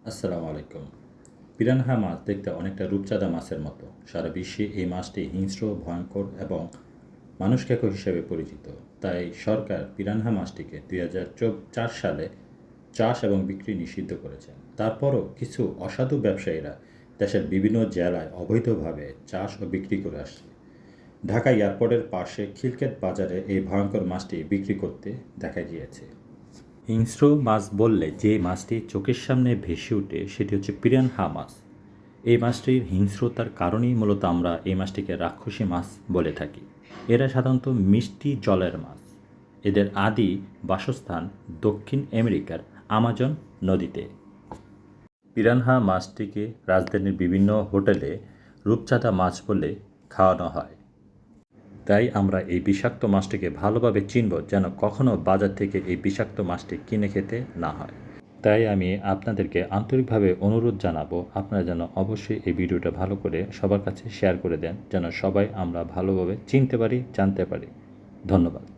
আসসালামু আলাইকুম। পিরানহা মাছ দেখতে অনেকটা রূপচাঁদা মাছের মতো। সারা বিশ্বে এই মাছটি হিংস্র, ভয়ঙ্কর এবং মানুষখেকো হিসেবে পরিচিত। তাই সরকার পিরানহা মাছটিকে ২০০৪ সালে চাষ এবং বিক্রি নিষিদ্ধ করেছেন। তারপরও কিছু অসাধু ব্যবসায়ীরা দেশের বিভিন্ন জেলায় অবৈধভাবে চাষ ও বিক্রি করে আসছে। ঢাকা এয়ারপোর্টের পাশে খিলক্ষেত বাজারে এই ভয়ঙ্কর মাছটি বিক্রি করতে দেখা গিয়েছে। হিংস্র মাছ বললে যে মাছটি চোখের সামনে ভেসে ওঠে সেটি হচ্ছে পিরানহা মাছ। এই মাছটির হিংস্রতার কারণেই মূলত আমরা এই মাছটিকে রাক্ষসী মাছ বলে থাকি। এরা সাধারণত মিষ্টি জলের মাছ। এদের আদি বাসস্থান দক্ষিণ আমেরিকার আমাজন নদীতে। পিরানহা মাছটিকে রাজধানীর বিভিন্ন হোটেলে রূপচাঁদা মাছ বলে খাওয়ানো হয়। তাই আমরা এই বিষাক্ত মাছটিকে ভালোভাবে চিনব যেন কখনও বাজার থেকে এই বিষাক্ত মাছটি কিনে খেতে না হয়। তাই আমি আপনাদেরকে আন্তরিকভাবে অনুরোধ জানাবো আপনারা যেন অবশ্যই এই ভিডিওটা ভালো করে সবার কাছে শেয়ার করে দেন যেন সবাই আমরা ভালোভাবে চিনতে পারি, জানতে পারি। ধন্যবাদ।